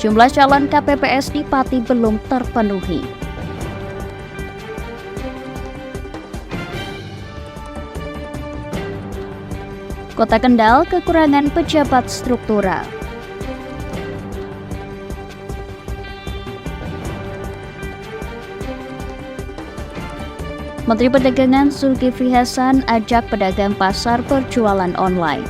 Jumlah calon KPPS di Pati belum terpenuhi. Kota Kendal kekurangan pejabat struktural. Menteri Perdagangan Zulkifli Hasan ajak pedagang pasar berjualan online.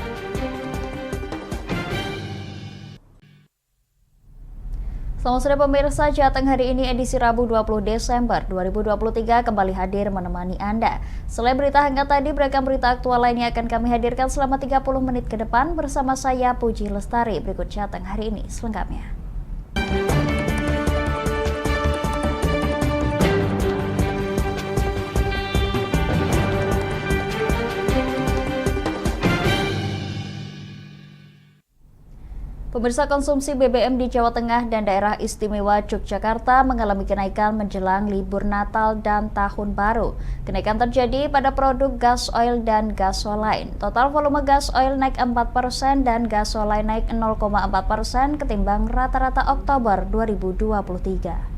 Selamat sore pemirsa, Jateng hari ini edisi Rabu 20 Desember 2023 kembali hadir menemani Anda. Selain berita hangat tadi, beragam berita aktual lainnya akan kami hadirkan selama 30 menit ke depan bersama saya Puji Lestari. Berikut Jateng hari ini selengkapnya. Pemirsa, konsumsi BBM di Jawa Tengah dan daerah istimewa Yogyakarta mengalami kenaikan menjelang libur Natal dan Tahun Baru. Kenaikan terjadi pada produk gas oil dan gasoline. Total volume gas oil naik 4% dan gasoline naik 0,4% ketimbang rata-rata Oktober 2023.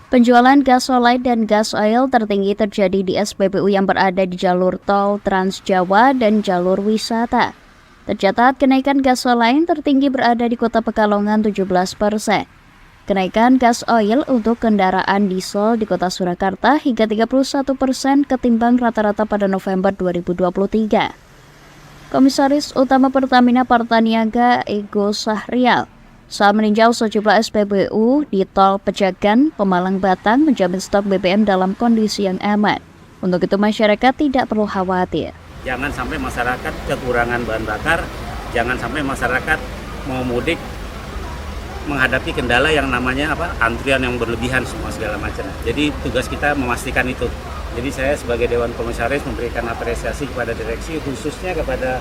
Penjualan gasoline dan gas oil tertinggi terjadi di SPBU yang berada di jalur tol Trans Jawa dan jalur wisata. Tercatat kenaikan gasoline tertinggi berada di Kota Pekalongan 17%. Kenaikan gas oil untuk kendaraan diesel di Kota Surakarta hingga 31% ketimbang rata-rata pada November 2023. Komisaris Utama Pertamina Partaniaga Ego Sahrial saat meninjau sejumlah SPBU di Tol Pejagan, Pemalang Batang menjamin stok BBM dalam kondisi yang aman. Untuk itu masyarakat tidak perlu khawatir. Jangan sampai masyarakat kekurangan bahan bakar, jangan sampai masyarakat mau mudik menghadapi kendala yang namanya antrian yang berlebihan semua segala macam. Jadi tugas kita memastikan itu. Jadi saya sebagai Dewan Komisaris memberikan apresiasi kepada direksi, khususnya kepada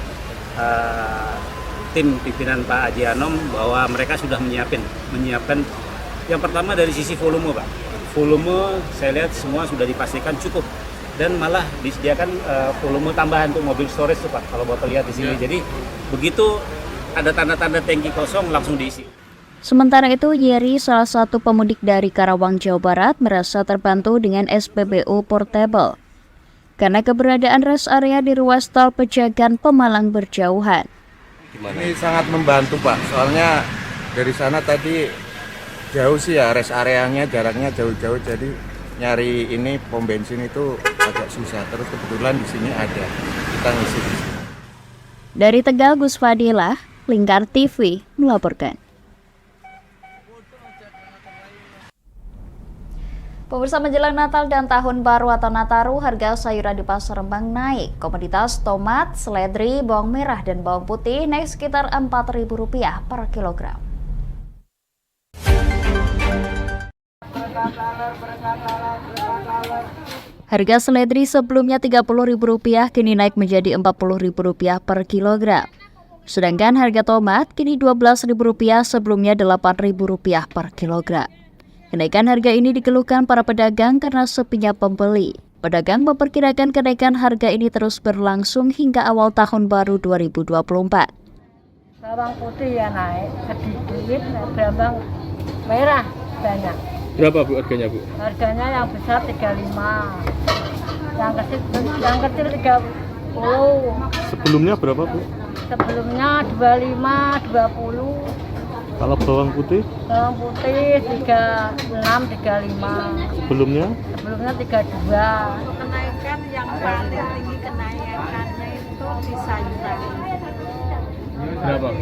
tim pimpinan Pak Haji Anom bahwa mereka sudah menyiapkan yang pertama dari sisi volume, Pak. Volume saya lihat semua sudah dipastikan cukup dan malah disediakan volume tambahan untuk mobil storage tuh, Pak. Kalau Bapak lihat di sini. Jadi begitu ada tanda-tanda tangki kosong langsung diisi. Sementara itu, Yeri, salah satu pemudik dari Karawang, Jawa Barat, merasa terbantu dengan SPBU portable karena keberadaan rest area di ruas tol Pejagan Pemalang berjauhan. Ini sangat membantu, Pak, soalnya dari sana tadi jauh sih ya, rest areanya jaraknya jauh-jauh, jadi nyari ini pom bensin itu agak susah. Terus kebetulan di sini ada, kita ngisi di sini. Dari Tegal, Gus Fadilah, Lingkar TV melaporkan. Pemirsa, menjelang Natal dan Tahun Baru atau Nataru, harga sayuran di Pasar Rembang naik. Komoditas tomat, seledri, bawang merah, dan bawang putih naik sekitar Rp4.000 per kilogram. Harga seledri sebelumnya Rp30.000 kini naik menjadi Rp40.000 per kilogram. Sedangkan harga tomat kini Rp12.000 sebelumnya Rp8.000 per kilogram. Kenaikan harga ini dikeluhkan para pedagang karena sepinya pembeli. Pedagang memperkirakan kenaikan harga ini terus berlangsung hingga awal tahun baru 2024. Bawang putih ya naik sedikit, bawang merah banyak. Berapa Bu harganya, Bu? Harganya yang besar 35, yang kecil 30. Sebelumnya berapa, Bu? Sebelumnya 25, 20. Kalau bawang putih? Bawang putih 36, 35. Sebelumnya 32. Kenaikan yang paling tinggi kenaikannya itu di sayuran. berapa?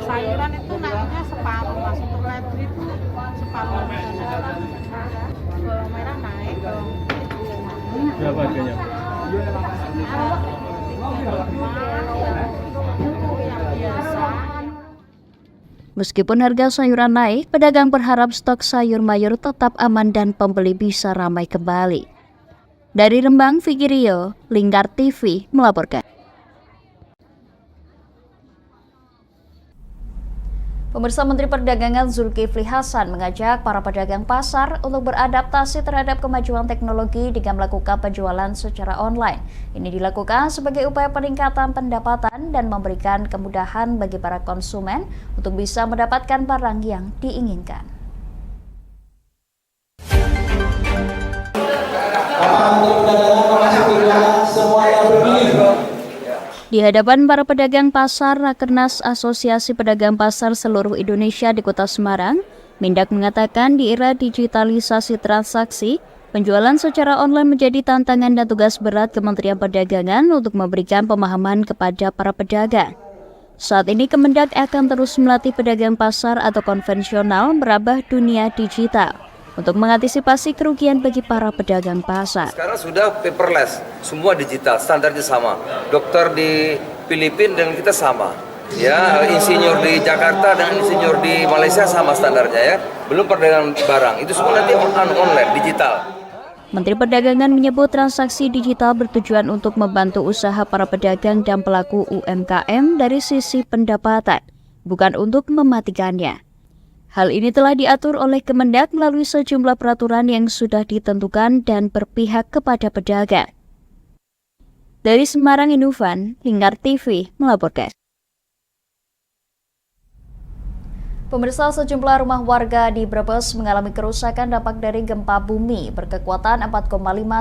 Sayuran itu naiknya separuh, Mas. Untuk ledri itu separuh. Bawang merah naik, bawang putih naik. Berapa harganya? Yang biasa. Meskipun harga sayuran naik, pedagang berharap stok sayur mayur tetap aman dan pembeli bisa ramai kembali. Dari Rembang, Vicky Rio, Lingkar TV melaporkan. Pemirsa, Menteri Perdagangan Zulkifli Hasan mengajak para pedagang pasar untuk beradaptasi terhadap kemajuan teknologi dengan melakukan penjualan secara online. Ini dilakukan sebagai upaya peningkatan pendapatan dan memberikan kemudahan bagi para konsumen untuk bisa mendapatkan barang yang diinginkan. Di hadapan para pedagang pasar Rakernas Asosiasi Pedagang Pasar Seluruh Indonesia di Kota Semarang, Mendak mengatakan di era digitalisasi transaksi, penjualan secara online menjadi tantangan dan tugas berat Kementerian Perdagangan untuk memberikan pemahaman kepada para pedagang. Saat ini Kemendak akan terus melatih pedagang pasar atau konvensional merambah dunia digital untuk mengantisipasi kerugian bagi para pedagang pasar. Sekarang sudah paperless, semua digital, standarnya sama. Dokter di Filipina dengan kita sama. Ya, insinyur di Jakarta dan insinyur di Malaysia sama standarnya ya. Belum perdagangan barang, itu semua nanti online, digital. Menteri Perdagangan menyebut transaksi digital bertujuan untuk membantu usaha para pedagang dan pelaku UMKM dari sisi pendapatan, bukan untuk mematikannya. Hal ini telah diatur oleh Kemendak melalui sejumlah peraturan yang sudah ditentukan dan berpihak kepada pedagang. Dari Semarang, Inovan, Lingkar TV melaporkan. Pemirsa, sejumlah rumah warga di Brebes mengalami kerusakan dampak dari gempa bumi berkekuatan 4,5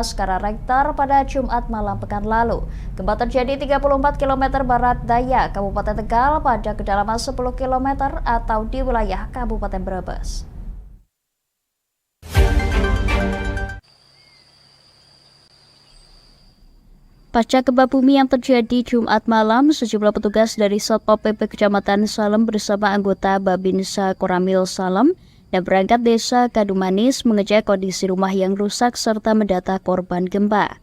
skala Richter pada Jumat malam pekan lalu. Gempa terjadi 34 km barat daya Kabupaten Tegal pada kedalaman 10 km atau di wilayah Kabupaten Brebes. Pasca gempa bumi yang terjadi Jumat malam, sejumlah petugas dari Satpol PP Kecamatan Salem bersama anggota Babinsa Koramil Salem dan perangkat desa Kadumanis mengecek kondisi rumah yang rusak serta mendata korban gempa.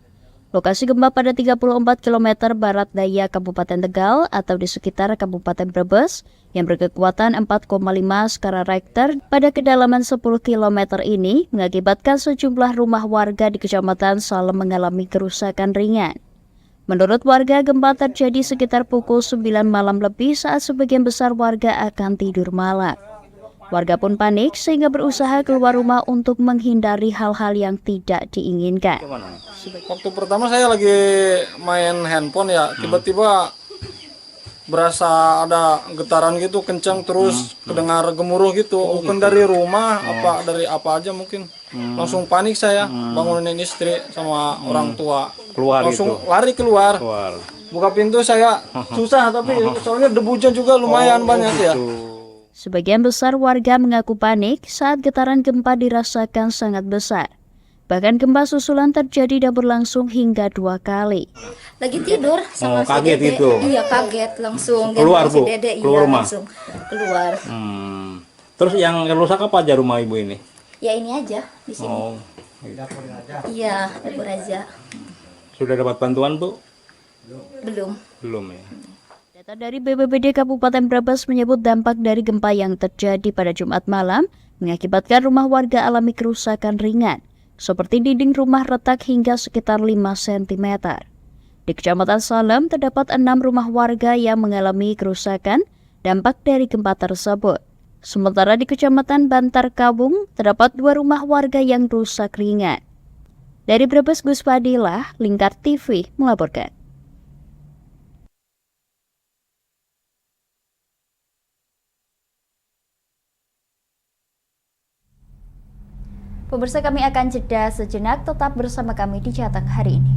Lokasi gempa pada 34 km barat daya Kabupaten Tegal atau di sekitar Kabupaten Brebes yang berkekuatan 4,5 skala Richter pada kedalaman 10 km ini mengakibatkan sejumlah rumah warga di Kecamatan Salem mengalami kerusakan ringan. Menurut warga, gempa terjadi sekitar pukul 9 malam lebih saat sebagian besar warga akan tidur malam. Warga pun panik sehingga berusaha keluar rumah untuk menghindari hal-hal yang tidak diinginkan. Waktu pertama saya lagi main handphone ya, tiba-tiba berasa ada getaran gitu kencang terus kedengar gemuruh gitu. Bukan dari rumah, dari apa aja mungkin. Langsung panik saya, bangunin istri sama orang tua. Langsung lari keluar. Buka pintu saya susah tapi soalnya debunya juga lumayan banyak ya. Sebagian besar warga mengaku panik saat getaran gempa dirasakan sangat besar. Bahkan gempa susulan terjadi dan berlangsung hingga 2 kali. Lagi tidur sama si kaget Dede. gitu? Iya kaget langsung. Keluar si Bu? Dede, Keluar iya, rumah? langsung keluar. Terus yang rusak apa aja rumah ibu ini? Ya ini aja di sini. Oh, Iya dapur aja. sudah dapat bantuan Bu? Belum. Belum ya. Data dari BPBD Kabupaten Brebes menyebut dampak dari gempa yang terjadi pada Jumat malam mengakibatkan rumah warga alami kerusakan ringan, seperti dinding rumah retak hingga sekitar 5 cm. Di Kecamatan Salem terdapat 6 rumah warga yang mengalami kerusakan dampak dari gempa tersebut. Sementara di Kecamatan Bantar Kawung terdapat 2 rumah warga yang rusak ringan. Dari Brebes, Gus Fadilah, Lingkar TV melaporkan. Pemirsa, kami akan jeda sejenak, tetap bersama kami di Jateng hari ini.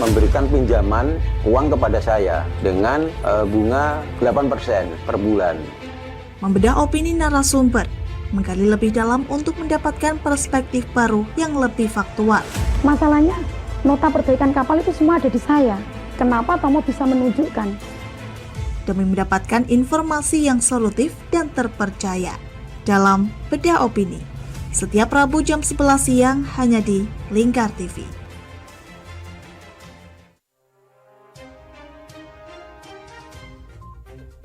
Memberikan pinjaman uang kepada saya dengan bunga 8% per bulan. Membedah opini narasumber, menggali lebih dalam untuk mendapatkan perspektif baru yang lebih faktual. Masalahnya, nota perbaikan kapal itu semua ada di saya. Kenapa Tomo bisa menunjukkan? Demi mendapatkan informasi yang solutif dan terpercaya dalam Bedah Opini. Setiap Rabu jam 11 siang hanya di Lingkar TV.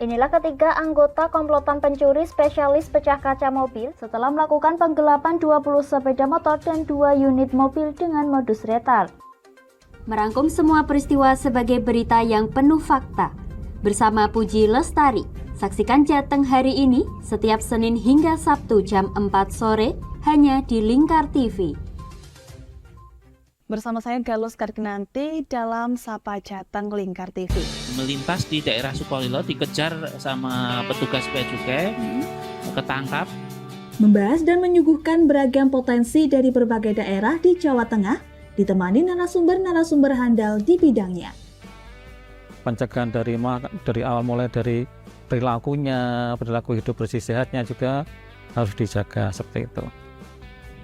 Inilah ketiga anggota komplotan pencuri spesialis pecah kaca mobil setelah melakukan penggelapan 20 sepeda motor dan 2 unit mobil dengan modus retal. Merangkum semua peristiwa sebagai berita yang penuh fakta. Bersama Puji Lestari, saksikan Jateng hari ini setiap Senin hingga Sabtu jam 4 sore hanya di Lingkar TV. Bersama saya Galus Karginanti dalam Sapa Jateng Lingkar TV. Melintas di daerah Sukolilo dikejar sama petugas bea cukai, ketangkap. Membahas dan menyuguhkan beragam potensi dari berbagai daerah di Jawa Tengah, ditemani narasumber-narasumber handal di bidangnya. Pencegahan dari awal mulai dari perilaku hidup bersih sehatnya juga harus dijaga seperti itu.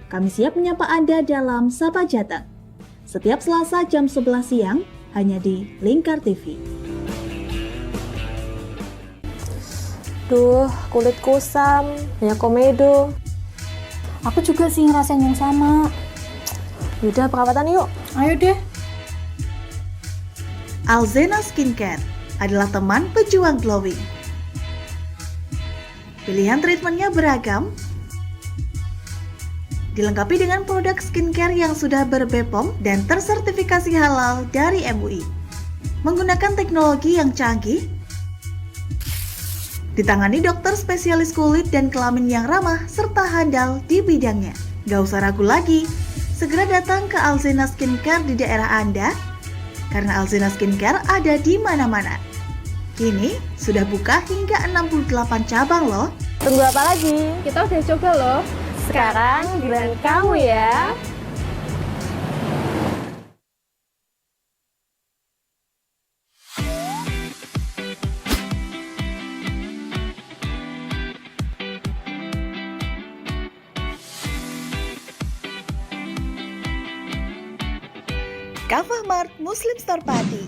Kami siap menyapa Anda dalam Sapa Jateng. Setiap Selasa jam 11 siang, hanya di Lingkar TV. Duh, kulit kusam, banyak komedo. Aku juga sih ngerasain yang sama. Yaudah, perawatan yuk. Ayo deh. Alzena Skincare adalah teman pejuang glowing. Pilihan treatmentnya beragam, dilengkapi dengan produk skincare yang sudah ber-BPOM dan tersertifikasi halal dari MUI. Menggunakan teknologi yang canggih, ditangani dokter spesialis kulit dan kelamin yang ramah serta handal di bidangnya. Gak usah ragu lagi, segera datang ke Alzena Skincare di daerah Anda, karena Alzena Skincare ada di mana-mana. Kini sudah buka hingga 68 cabang loh. Tunggu apa lagi? Kita udah coba loh. Sekarang giliran kamu ya. Kafah Mart Muslim Store Pati,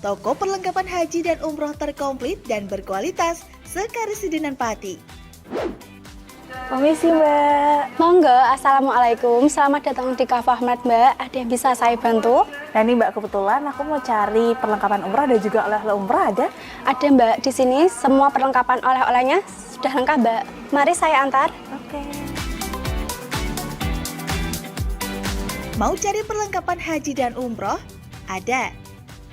toko perlengkapan haji dan umroh terkomplit dan berkualitas sekarisidenan Pati. Permisi Mbak. Monggo, Assalamualaikum. Selamat datang di Kafah Mart Mbak. Ada yang bisa saya bantu? Nah ini Mbak, kebetulan aku mau cari perlengkapan umrah dan juga oleh-oleh umrah ada? Ada Mbak, di sini semua perlengkapan oleh-olehnya sudah lengkap Mbak. Mari saya antar. Oke. Mau cari perlengkapan haji dan umroh? Ada.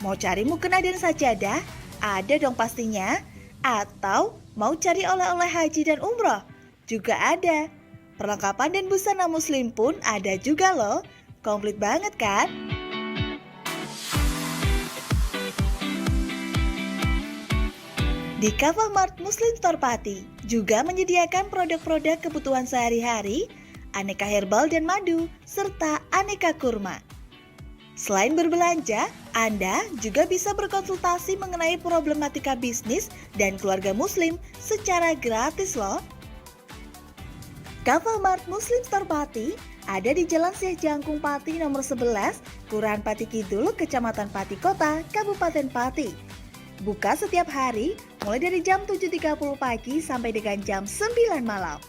Mau cari mukena dan sajadah? Ada dong pastinya. Atau mau cari oleh-oleh haji dan umroh? Juga ada. Perlengkapan dan busana muslim pun ada juga loh. Komplit banget kan? Di Kafah Mart Muslim Store Pati juga menyediakan produk-produk kebutuhan sehari-hari, aneka herbal dan madu, serta aneka kurma. Selain berbelanja, Anda juga bisa berkonsultasi mengenai problematika bisnis dan keluarga muslim secara gratis loh. Kafah Mart Muslim Store Pati ada di Jalan Syekh Jangkung Pati nomor 11, Kelurahan Pati Kidul, Kecamatan Pati Kota, Kabupaten Pati. Buka setiap hari mulai dari jam 7.30 pagi sampai dengan jam 9 malam.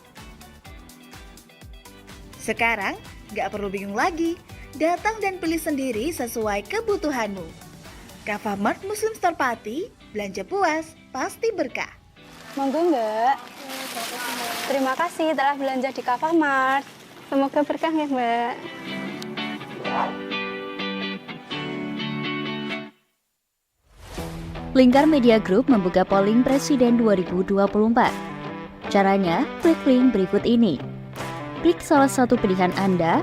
Sekarang nggak perlu bingung lagi, datang dan pilih sendiri sesuai kebutuhanmu. Kafah Mart Muslim Store Pati, belanja puas, pasti berkah. Monggo Mbak. Terima kasih telah belanja di Kafah Mart. Semoga berkah ya Mbak. Lingkar Media Group membuka polling Presiden 2024. Caranya, klik link berikut ini. Klik salah satu pilihan Anda,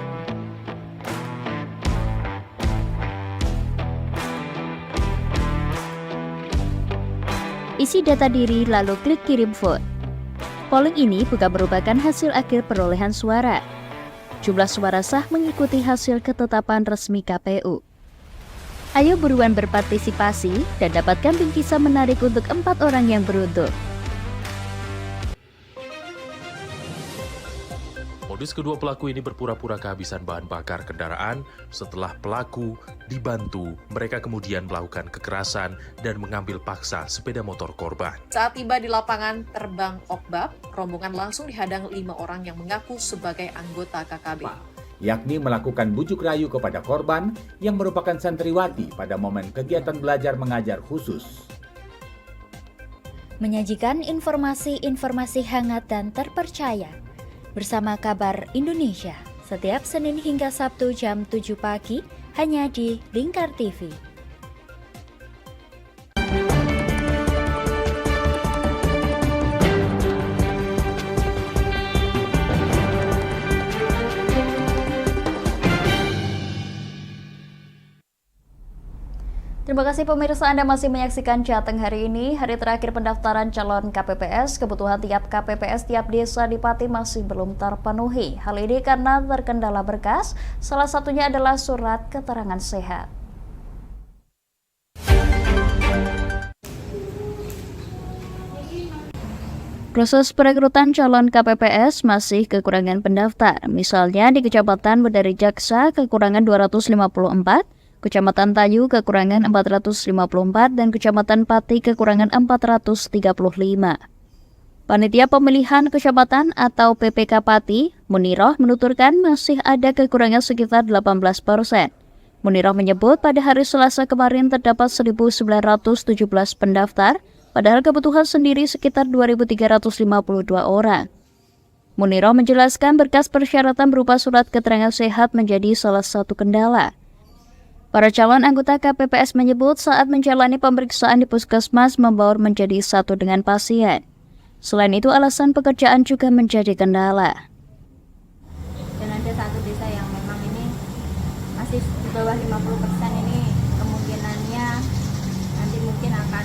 isi data diri lalu klik kirim vote. Polling ini bukan merupakan hasil akhir perolehan suara. Jumlah suara sah mengikuti hasil ketetapan resmi KPU. Ayo buruan berpartisipasi dan dapatkan bingkisan menarik untuk 4 orang yang beruntung. Modus kedua pelaku ini berpura-pura kehabisan bahan bakar kendaraan. Setelah pelaku dibantu, mereka kemudian melakukan kekerasan dan mengambil paksa sepeda motor korban. Saat tiba di lapangan terbang Okbab, rombongan langsung dihadang 5 orang yang mengaku sebagai anggota KKB. Yakni melakukan bujuk rayu kepada korban yang merupakan santriwati pada momen kegiatan belajar mengajar khusus. menyajikan informasi-informasi hangat dan terpercaya bersama Kabar Indonesia setiap Senin hingga Sabtu jam 7 pagi hanya di Lingkar TV. Terima kasih pemirsa, Anda masih menyaksikan Jateng hari ini, hari terakhir pendaftaran calon KPPS. Kebutuhan tiap KPPS tiap desa di Pati masih belum terpenuhi. Hal ini karena terkendala berkas, salah satunya adalah surat keterangan sehat. Proses perekrutan calon KPPS masih kekurangan pendaftar. Misalnya di Kecamatan Bedari Jaksa kekurangan 254, Kecamatan Tayu kekurangan 454, dan Kecamatan Pati kekurangan 435. Panitia Pemilihan Kecamatan atau PPK Pati, Muniroh, menuturkan masih ada kekurangan sekitar 18%. Muniroh menyebut pada hari Selasa kemarin terdapat 1.917 pendaftar, padahal kebutuhan sendiri sekitar 2.352 orang. Muniroh menjelaskan berkas persyaratan berupa surat keterangan sehat menjadi salah satu kendala. Para calon anggota KPPS menyebut saat menjalani pemeriksaan di puskesmas membaur menjadi satu dengan pasien. Selain itu, alasan pekerjaan juga menjadi kendala. Dan ada satu desa yang memang ini masih di bawah 50% ini, kemungkinannya nanti mungkin akan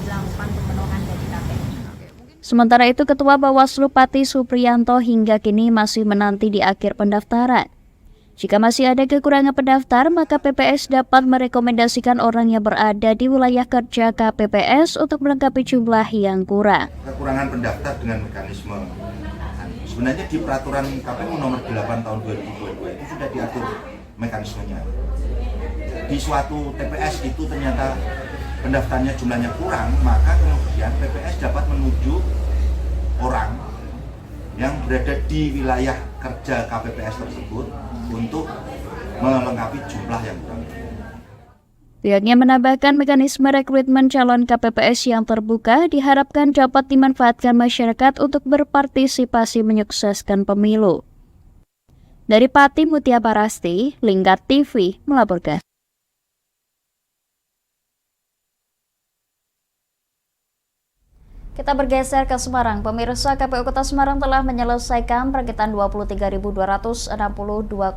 dilakukan pemenuhan dari KPPS. Sementara itu, Ketua Bawaslu Pati Supriyanto hingga kini masih menanti di akhir pendaftaran. Jika masih ada kekurangan pendaftar, maka PPS dapat merekomendasikan orang yang berada di wilayah kerja KPPS untuk melengkapi jumlah yang kurang. Kekurangan pendaftar dengan mekanisme. Sebenarnya di peraturan KPU nomor 8 tahun 2022 itu sudah diatur mekanismenya. Di suatu TPS itu ternyata pendaftarnya jumlahnya kurang, maka kemudian PPS dapat menuju orang yang berada di wilayah kerja KPPS tersebut untuk melengkapi jumlah yang kurang. Pihaknya menambahkan mekanisme rekrutmen calon KPPS yang terbuka diharapkan dapat dimanfaatkan masyarakat untuk berpartisipasi menyukseskan pemilu. Dari Pati, Mutia Barasti, Lingkar TV melaporkan. Kita bergeser ke Semarang. Pemirsa, KPU Kota Semarang telah menyelesaikan perakitan 23.262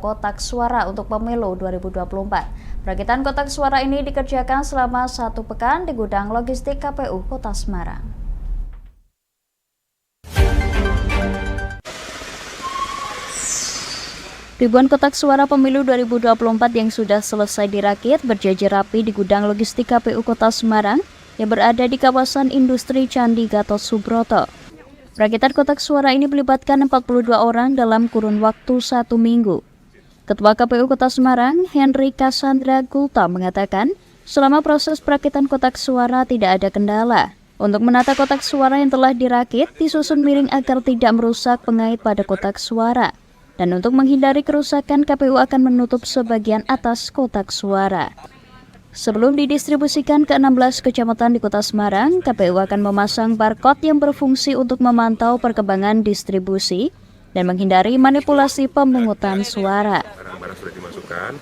kotak suara untuk pemilu 2024. Perakitan kotak suara ini dikerjakan selama 1 pekan di gudang logistik KPU Kota Semarang. Ribuan kotak suara pemilu 2024 yang sudah selesai dirakit berjajar rapi di gudang logistik KPU Kota Semarang yang berada di kawasan industri Candi Gatot Subroto. Perakitan kotak suara ini melibatkan 42 orang dalam kurun waktu 1 minggu. Ketua KPU Kota Semarang, Henry Cassandra Gulta, mengatakan selama proses perakitan kotak suara tidak ada kendala. Untuk menata kotak suara yang telah dirakit, disusun miring agar tidak merusak pengait pada kotak suara. Dan untuk menghindari kerusakan, KPU akan menutup sebagian atas kotak suara. Sebelum didistribusikan ke 16 kecamatan di Kota Semarang, KPU akan memasang barcode yang berfungsi untuk memantau perkembangan distribusi dan menghindari manipulasi pemungutan suara. Barang-barang sudah dimasukkan,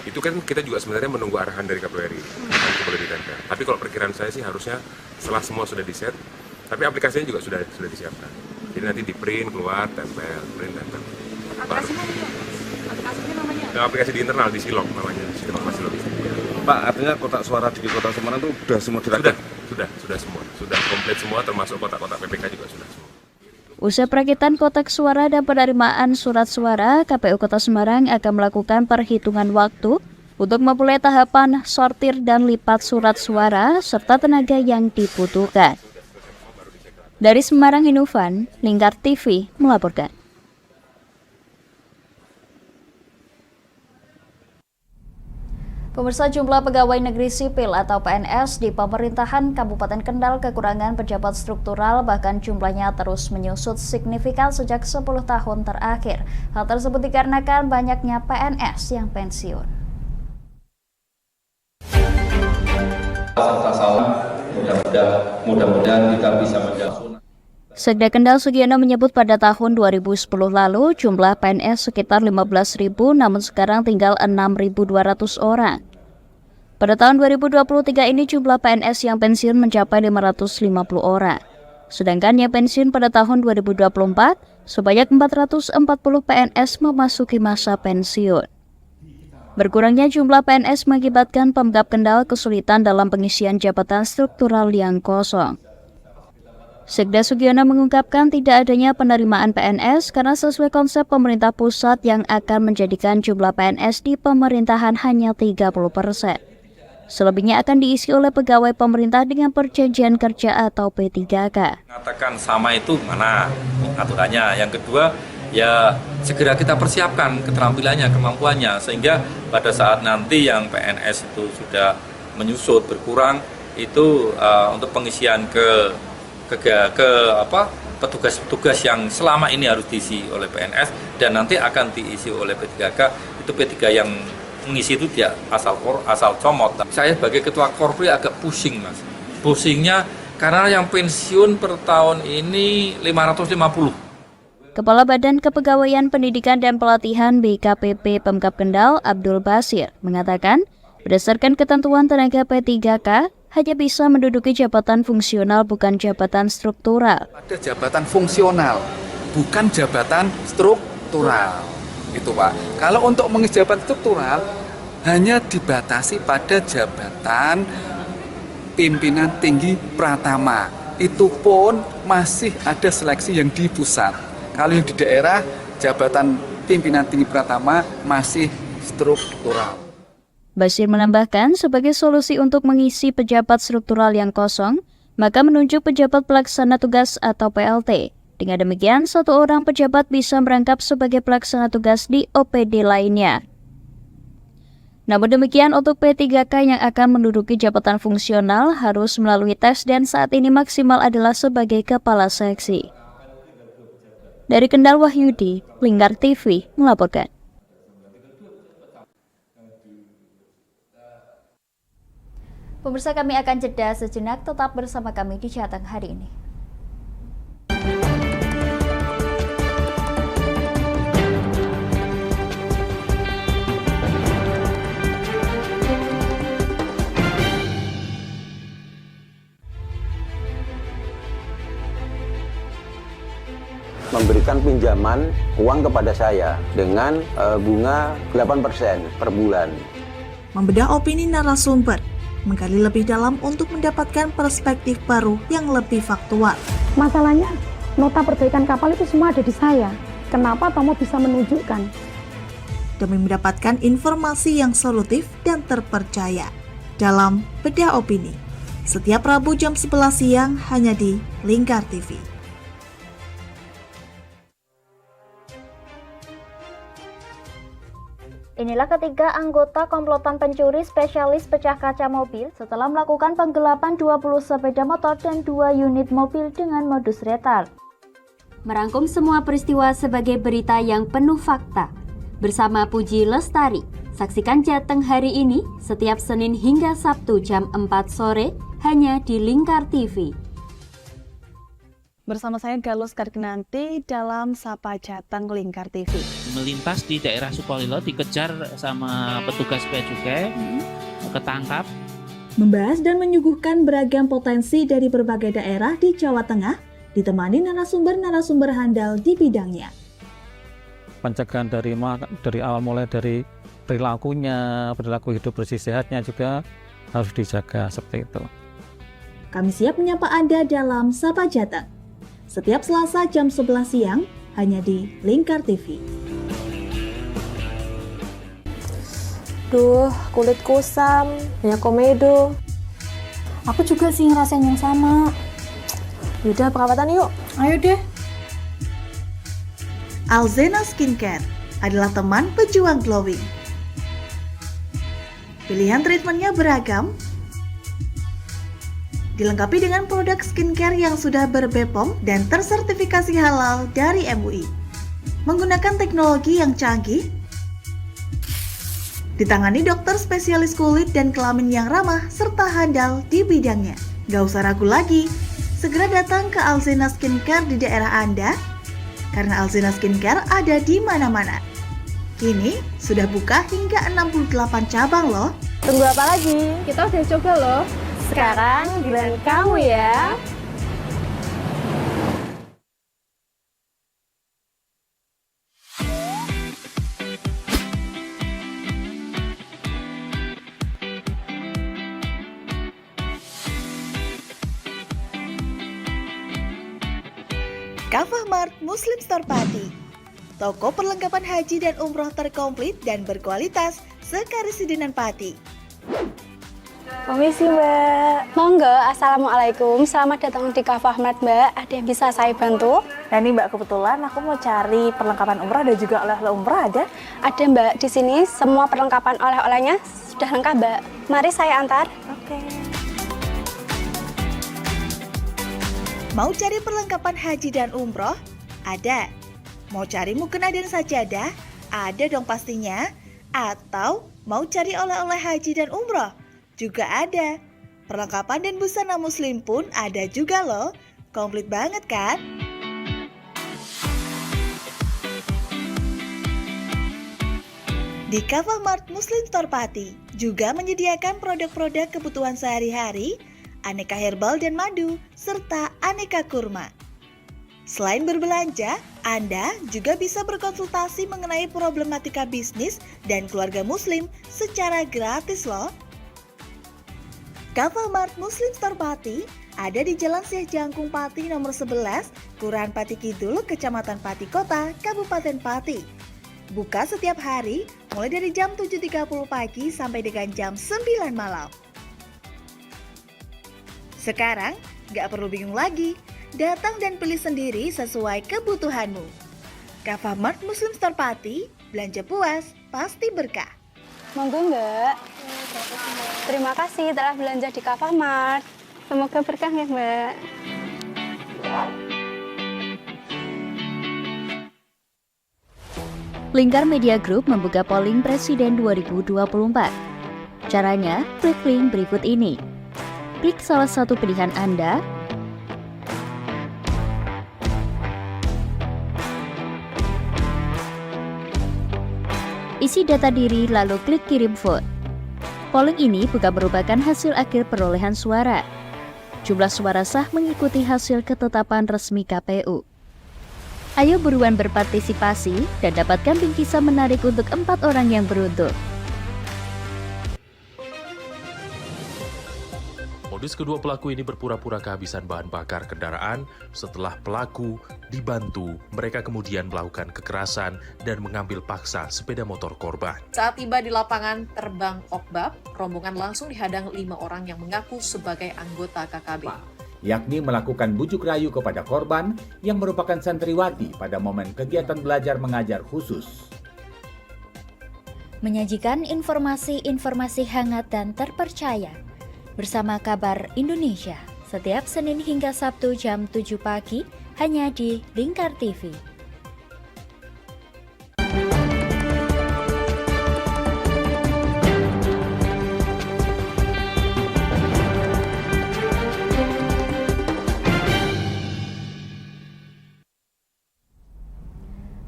itu kan kita juga sebenarnya menunggu arahan dari KPU RI, nanti boleh ditempel. Tapi kalau perkiraan saya sih harusnya setelah semua sudah di-set, tapi aplikasinya juga sudah disiapkan. Jadi nanti di-print, keluar, tempel, print, tempel. Aplikasinya namanya? Aplikasi di internal, di Silog namanya, Sistem Informasi Logistik. Pak, artinya kotak suara di Kota Semarang itu sudah semua dirakit? Sudah semua. Sudah komplit semua, termasuk kotak-kotak PPK juga sudah semua. Usai perakitan kotak suara dan penerimaan surat suara, KPU Kota Semarang akan melakukan perhitungan waktu untuk memulai tahapan sortir dan lipat surat suara serta tenaga yang dibutuhkan. Dari Semarang, Hinufan, Lingkar TV melaporkan. Pemirsa, jumlah pegawai negeri sipil atau PNS di pemerintahan Kabupaten Kendal kekurangan pejabat struktural, bahkan jumlahnya terus menyusut signifikan sejak 10 tahun terakhir. Hal tersebut dikarenakan banyaknya PNS yang pensiun. Serta salam mudah-mudahan kita bisa menjawab. Sekda Kendal Sugiono menyebut pada tahun 2010 lalu jumlah PNS sekitar 15.000, namun sekarang tinggal 6.200 orang. Pada tahun 2023 ini jumlah PNS yang pensiun mencapai 550 orang. Sedangkan yang pensiun pada tahun 2024 sebanyak 440 PNS memasuki masa pensiun. Berkurangnya jumlah PNS mengakibatkan Pemkab Kendal kesulitan dalam pengisian jabatan struktural yang kosong. Sekda Sugiono mengungkapkan tidak adanya penerimaan PNS karena sesuai konsep pemerintah pusat yang akan menjadikan jumlah PNS di pemerintahan hanya 30%. Selebihnya akan diisi oleh pegawai pemerintah dengan perjanjian kerja atau P3K. Mengatakan sama itu mana aturannya. Yang kedua, ya segera kita persiapkan keterampilannya, kemampuannya, sehingga pada saat nanti yang PNS itu sudah menyusut berkurang, itu untuk pengisian ke petugas-petugas yang selama ini harus diisi oleh PNS dan nanti akan diisi oleh P3K, itu P3 yang mengisi itu dia asal comot. Saya sebagai ketua Korpri agak pusing, Mas. Pusingnya karena yang pensiun per tahun ini 550. Kepala Badan Kepegawaian Pendidikan dan Pelatihan BKPP Pemkab Kendal, Abdul Basir, mengatakan berdasarkan ketentuan tenaga P3K hanya bisa menduduki jabatan fungsional bukan jabatan struktural. Ada jabatan fungsional, bukan jabatan struktural. Itu Pak. Kalau untuk mengisi jabatan struktural hanya dibatasi pada jabatan pimpinan tinggi pratama. Itu pun masih ada seleksi yang di pusat. Kalau yang di daerah jabatan pimpinan tinggi pratama masih struktural. Basir menambahkan, sebagai solusi untuk mengisi pejabat struktural yang kosong, maka menunjuk pejabat pelaksana tugas atau PLT. Dengan demikian, satu orang pejabat bisa merangkap sebagai pelaksana tugas di OPD lainnya. Namun demikian, untuk P3K yang akan menduduki jabatan fungsional harus melalui tes dan saat ini maksimal adalah sebagai kepala seksi. Dari Kendal, Wahyudi, Lingkar TV melaporkan. Pemirsa, kami akan jeda sejenak, tetap bersama kami di Jateng hari ini. Memberikan pinjaman uang kepada saya dengan bunga 8% per bulan. Membedah opini narasumber, menggali lebih dalam untuk mendapatkan perspektif baru yang lebih faktual. Masalahnya, nota perbaikan kapal itu semua ada di saya. Kenapa Tomo bisa menunjukkan? Demi mendapatkan informasi yang solutif dan terpercaya dalam Bedah Opini. Setiap Rabu jam 11 siang hanya di Lingkar TV. Inilah ketiga anggota komplotan pencuri spesialis pecah kaca mobil setelah melakukan penggelapan 20 sepeda motor dan 2 unit mobil dengan modus retard. Merangkum semua peristiwa sebagai berita yang penuh fakta. Bersama Puji Lestari, saksikan Jateng hari ini setiap Senin hingga Sabtu jam 4 sore hanya di Lingkar TV. Bersama saya Galus Karkinanti dalam Sapa Jateng Lingkar TV. Melintas di daerah Sukolilo dikejar sama petugas bea cukai, ketangkap. Membahas dan menyuguhkan beragam potensi dari berbagai daerah di Jawa Tengah, ditemani narasumber-narasumber handal di bidangnya. Pencegahan dari awal mulai dari perilakunya, perilaku hidup bersih sehatnya juga harus dijaga seperti itu. Kami siap menyapa Anda dalam Sapa Jateng. Setiap Selasa jam 11 siang hanya di Lingkar TV. Duh, kulit kusam, banyak komedo. Aku juga sih ngerasain yang sama. Yaudah, perawatan yuk. Ayo deh. Alzena Skincare adalah teman pejuang glowing. Pilihan treatmentnya beragam, dilengkapi dengan produk skincare yang sudah ber-BPOM dan tersertifikasi halal dari MUI. Menggunakan teknologi yang canggih, ditangani dokter spesialis kulit dan kelamin yang ramah serta handal di bidangnya. Gak usah ragu lagi, segera datang ke Alzena Skincare di daerah Anda, karena Alzena Skincare ada di mana-mana. Kini sudah buka hingga 68 cabang loh. Tunggu apa lagi? Kita udah coba loh. Sekarang giliran kamu ya. Kafah Mart Muslim Store Pati, toko perlengkapan haji dan umroh terkomplit dan berkualitas sekarisidenan Pati. Permisi Mbak. Monggo, Assalamualaikum. Selamat datang di Kafah Mart Mbak. Ada yang bisa saya bantu? Nah ini Mbak, kebetulan aku mau cari perlengkapan umrah dan juga oleh-oleh umrah ada? Ada Mbak, di sini semua perlengkapan oleh-olehnya sudah lengkap Mbak. Mari saya antar. Oke. Mau cari perlengkapan haji dan umroh? Ada. Mau cari mukena dan sajadah? Ada dong pastinya. Atau mau cari oleh-oleh haji dan umroh? Juga ada. Perlengkapan dan busana muslim pun ada juga loh. Komplit banget kan? Di Kafah Mart Muslim Store Pati juga menyediakan produk-produk kebutuhan sehari-hari, aneka herbal dan madu, serta aneka kurma. Selain berbelanja, Anda juga bisa berkonsultasi mengenai problematika bisnis dan keluarga muslim secara gratis loh. Kafah Mart Muslim Store Pati ada di Jalan Syekh Jangkung Pati nomor 11, Kelurahan Pati Kidul, Kecamatan Pati Kota, Kabupaten Pati. Buka setiap hari mulai dari jam 7.30 pagi sampai dengan jam 9 malam. Sekarang, gak perlu bingung lagi, datang dan pilih sendiri sesuai kebutuhanmu. Kafah Mart Muslim Store Pati, belanja puas, pasti berkah. Monggo Mbak. Terima kasih telah belanja di Kafah Mart. Semoga berkah ya Mbak. Lingkar Media Group membuka polling Presiden 2024. Caranya, klik link berikut ini. Klik salah satu pilihan Anda, isi data diri lalu klik kirim vote. Polling ini bukan merupakan hasil akhir perolehan suara. Jumlah suara sah mengikuti hasil ketetapan resmi KPU. Ayo buruan berpartisipasi dan dapatkan bingkisan menarik untuk 4 orang yang beruntung. Modus kedua pelaku ini berpura-pura kehabisan bahan bakar kendaraan. Setelah pelaku dibantu, mereka kemudian melakukan kekerasan dan mengambil paksa sepeda motor korban. Saat tiba di lapangan terbang Okbab, rombongan langsung dihadang 5 orang yang mengaku sebagai anggota KKB. Yakni melakukan bujuk rayu kepada korban yang merupakan santriwati pada momen kegiatan belajar mengajar khusus. Menyajikan informasi-informasi hangat dan terpercaya bersama Kabar Indonesia setiap Senin hingga Sabtu jam 7 pagi hanya di Lingkar TV.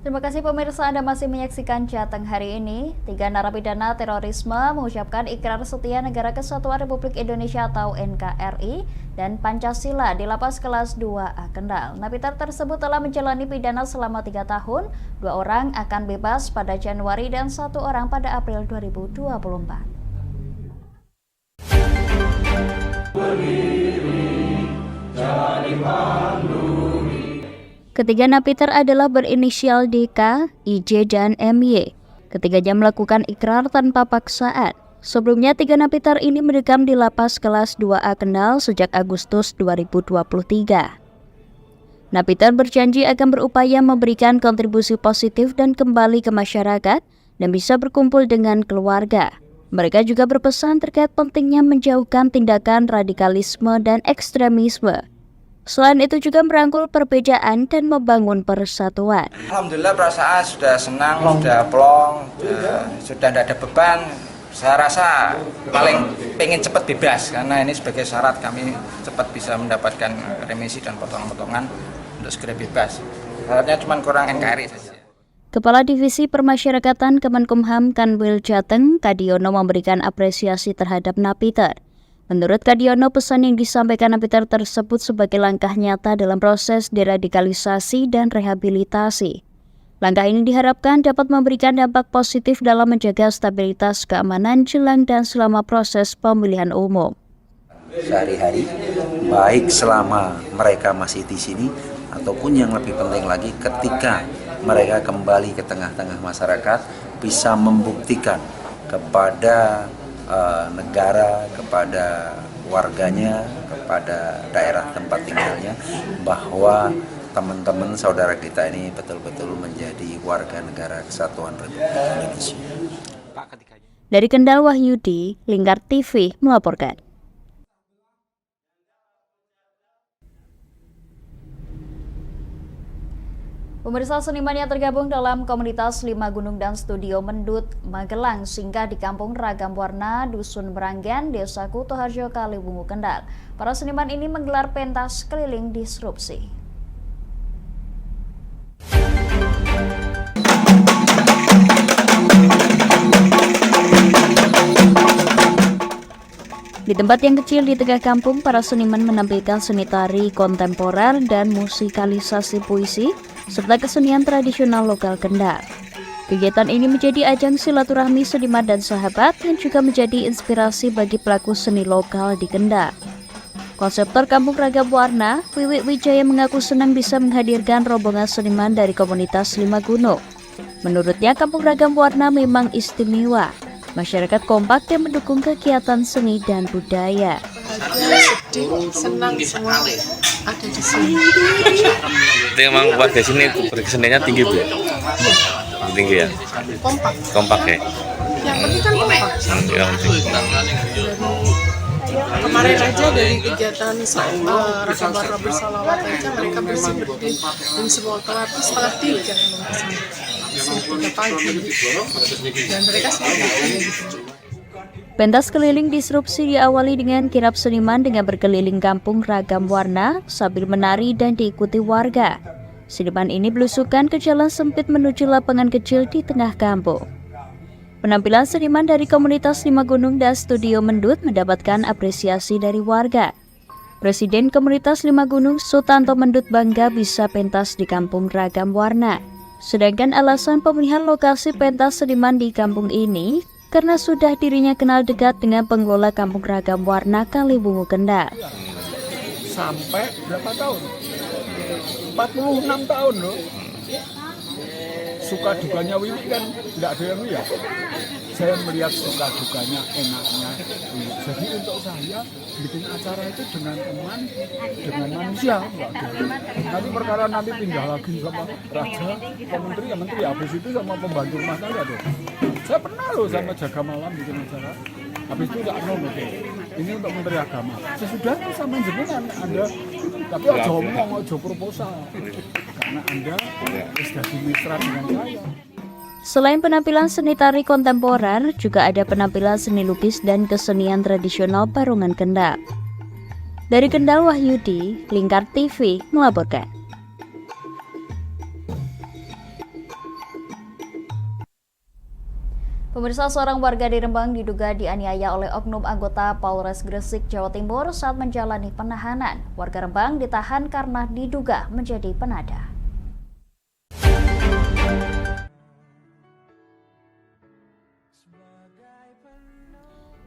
Terima kasih pemirsa, Anda masih menyaksikan Jateng hari ini. 3 narapidana terorisme mengucapkan ikrar setia Negara Kesatuan Republik Indonesia atau NKRI dan Pancasila di Lapas Kelas 2A Kendal. Napiter tersebut telah menjalani pidana selama 3 tahun, 2 orang akan bebas pada Januari dan 1 orang pada April 2024. Berdiri, jadi ketiga napiter adalah berinisial DK, IJ, dan MY. Ketiganya melakukan ikrar tanpa paksaan. Sebelumnya, 3 napiter ini mendekam di Lapas Kelas 2A Kendal sejak Agustus 2023. Napiter berjanji akan berupaya memberikan kontribusi positif dan kembali ke masyarakat dan bisa berkumpul dengan keluarga. Mereka juga berpesan terkait pentingnya menjauhkan tindakan radikalisme dan ekstremisme. Selain itu juga merangkul perbedaan dan membangun persatuan. Alhamdulillah perasaan sudah senang, sudah plong, sudah tidak ada beban, Saya rasa paling pengen cepat bebas karena ini sebagai syarat kami cepat bisa mendapatkan remisi dan potongan-potongan untuk segera bebas. Syaratnya cuma kurang NKRI saja. Kepala Divisi Permasyarakatan Kemenkumham Kanwil Jateng, Kadiono memberikan apresiasi terhadap Napiter. Menurut Kadiono, pesan yang disampaikan Napiter tersebut sebagai langkah nyata dalam proses deradikalisasi dan rehabilitasi. Langkah ini diharapkan dapat memberikan dampak positif dalam menjaga stabilitas keamanan jelang dan selama proses pemilihan umum. Sehari-hari, baik selama mereka masih di sini, ataupun yang lebih penting lagi ketika mereka kembali ke tengah-tengah masyarakat, bisa membuktikan kepada negara, kepada warganya, kepada daerah tempat tinggalnya, bahwa teman-teman saudara kita ini betul-betul menjadi warga negara kesatuan Republik Indonesia. Dari Kendal, Wahyudi, Lingkar TV melaporkan. Pemirsa, seniman yang tergabung dalam komunitas 5 Gunung dan Studio Mendut Magelang singgah di Kampung Ragam Warna, Dusun Meranggen, Desa Kutoharjo, Kaliwungu, Kendal. Para seniman ini menggelar pentas keliling disrupsi. Di tempat yang kecil di tengah kampung, para seniman menampilkan seni tari kontemporer dan musikalisasi puisi, serta kesenian tradisional lokal Kendal. Kegiatan ini menjadi ajang silaturahmi seniman dan sahabat yang juga menjadi inspirasi bagi pelaku seni lokal di Kendal. Konseptor Kampung Ragam Warna, Wiwi Wijaya mengaku senang bisa menghadirkan rombongan seniman dari komunitas 5 Gunung. Menurutnya, Kampung Ragam Warna memang istimewa. Masyarakat kompak yang mendukung kegiatan seni dan budaya. Sedih, senang semua ada di sini. Itu emang warga sini keseniannya tinggi Bu ya? Tinggi ya? Kompak ya? Yang penting kan kompak. Kemarin aja dari kegiatan Ragam Warna bersalawat aja mereka bersih-bersih dan semua kelar itu 2:30 pagi dan mereka sendiri. Pentas keliling disrupsi diawali dengan kirap seniman dengan berkeliling Kampung Ragam Warna sambil menari dan diikuti warga. Seniman ini belusukan ke jalan sempit menuju lapangan kecil di tengah kampung. Penampilan seniman dari komunitas 5 Gunung dan Studio Mendut mendapatkan apresiasi dari warga. Presiden komunitas 5 Gunung, Sutanto Mendut, bangga bisa pentas di Kampung Ragam Warna. Sedangkan alasan pemilihan lokasi pentas seniman di kampung ini karena sudah dirinya kenal dekat dengan pengelola Kampung Ragam Warna Kaliwungu, Kendal. Sampai berapa tahun? 46 tahun loh. Suka dukanya Wiwi kan nggak ada yang lihat. Saya melihat suka dukanya, enaknya. Jadi untuk saya bikin acara itu dengan teman, dengan manusia. Nanti perkara nanti pindah lagi sama raja, ke menteri, ya menteri. Habis itu sama pembantu rumah tangga deh. Saya pernah loh sama jaga malam bikin acara. Habis itu nggak mau gitu. Ini untuk menteri agama. Sesudah itu sama jenengan Anda, tapi aja ngomong, aja proposal. Karena Anda sudah dimitra dengan saya. Selain penampilan seni tari kontemporer, juga ada penampilan seni lukis dan kesenian tradisional Barongan Kendal. Dari Kendal, Wahyudi, Lingkar TV melaporkan. Pemirsa, seorang warga di Rembang diduga dianiaya oleh oknum anggota Polres Gresik, Jawa Timur saat menjalani penahanan. Warga Rembang ditahan karena diduga menjadi penada.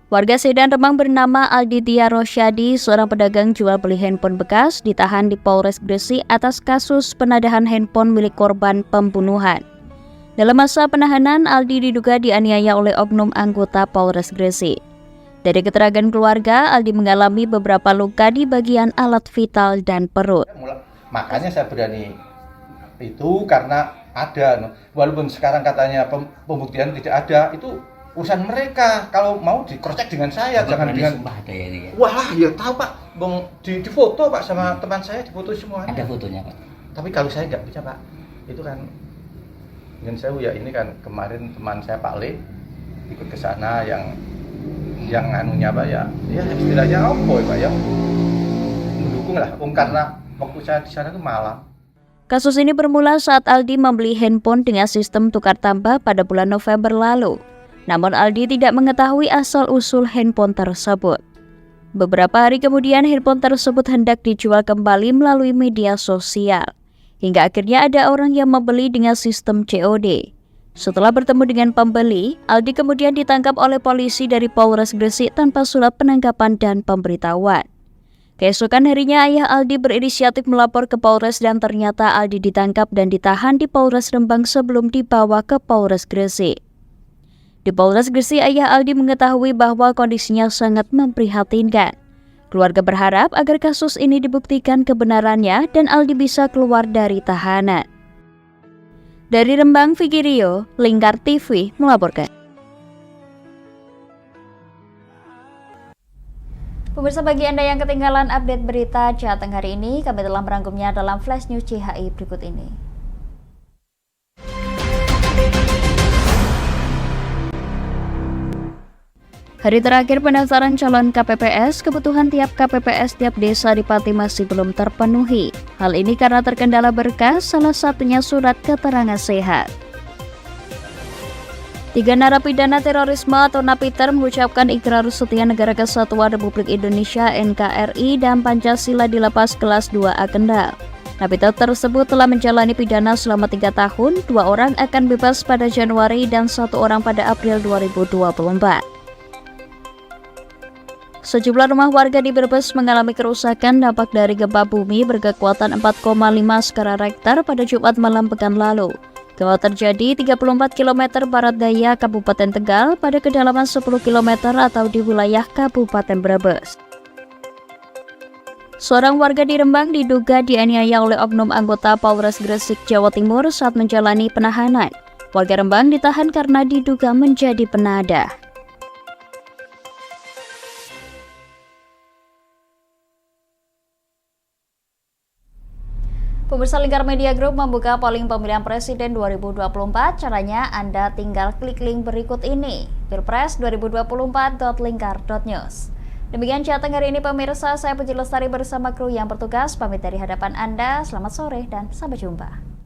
Warga Sedan Rembang bernama Alditya Rosyadi, seorang pedagang jual beli handphone bekas, ditahan di Polres Gresik atas kasus penadahan handphone milik korban pembunuhan. Dalam masa penahanan, Aldi diduga dianiaya oleh oknum anggota Polres Gresik. Dari keterangan keluarga, Aldi mengalami beberapa luka di bagian alat vital dan perut. Makanya saya berani itu karena ada, walaupun sekarang katanya pembuktian tidak ada, itu urusan mereka. Kalau mau di-cross-check dengan saya, jangan dengan wah ya tahu Pak, di foto Pak sama teman saya, di foto semuanya. Ada fotonya Pak. Tapi kalau saya nggak bisa Pak, itu kan dengan saya ya ini kan kemarin teman saya Pak Le ikut ke sana yang anunya Pak ya istilahnya apa ya Pak ya mendukung lah karena waktu saya di sana itu malam. Kasus ini bermula saat Aldi membeli handphone dengan sistem tukar tambah pada bulan November lalu. Namun Aldi tidak mengetahui asal-usul handphone tersebut. Beberapa hari kemudian handphone tersebut hendak dijual kembali melalui media sosial. Hingga akhirnya ada orang yang membeli dengan sistem COD. Setelah bertemu dengan pembeli, Aldi kemudian ditangkap oleh polisi dari Polres Gresik tanpa surat penangkapan dan pemberitahuan. Keesokan harinya ayah Aldi berinisiatif melapor ke Polres dan ternyata Aldi ditangkap dan ditahan di Polres Rembang sebelum dibawa ke Polres Gresik. Di Polres Gresik, ayah Aldi mengetahui bahwa kondisinya sangat memprihatinkan. Keluarga berharap agar kasus ini dibuktikan kebenarannya dan Aldi bisa keluar dari tahanan. Dari Rembang, Vicky Rio, Lingkar TV melaporkan. Pemirsa, bagi Anda yang ketinggalan update berita Jateng hari ini, kami telah merangkumnya dalam Flash News CHI berikut ini. Hari terakhir pendaftaran calon KPPS, kebutuhan tiap KPPS tiap desa di Pati masih belum terpenuhi. Hal ini karena terkendala berkas, salah satunya surat keterangan sehat. 3 narapidana terorisme atau napiter mengucapkan ikrar setia negara kesatuan Republik Indonesia NKRI dan Pancasila di lapas kelas 2A Kendal. Napiter tersebut telah menjalani pidana selama 3 tahun, 2 orang akan bebas pada Januari dan 1 orang pada April 2024. Sejumlah rumah warga di Brebes mengalami kerusakan dampak dari gempa bumi berkekuatan 4,5 skala Richter pada Jumat malam pekan lalu. Gempa terjadi 34 km barat daya Kabupaten Tegal pada kedalaman 10 km atau di wilayah Kabupaten Brebes. Seorang warga di Rembang diduga dianiaya oleh oknum anggota Polres Gresik, Jawa Timur saat menjalani penahanan. Warga Rembang ditahan karena diduga menjadi penadah. Pemirsa, Lingkar Media Group membuka polling pemilihan presiden 2024. Caranya Anda tinggal klik link berikut ini, pilpres2024.lingkar.news. Demikian Jateng hari ini pemirsa, saya Puji Lestari bersama kru yang bertugas pamit dari hadapan Anda. Selamat sore dan sampai jumpa.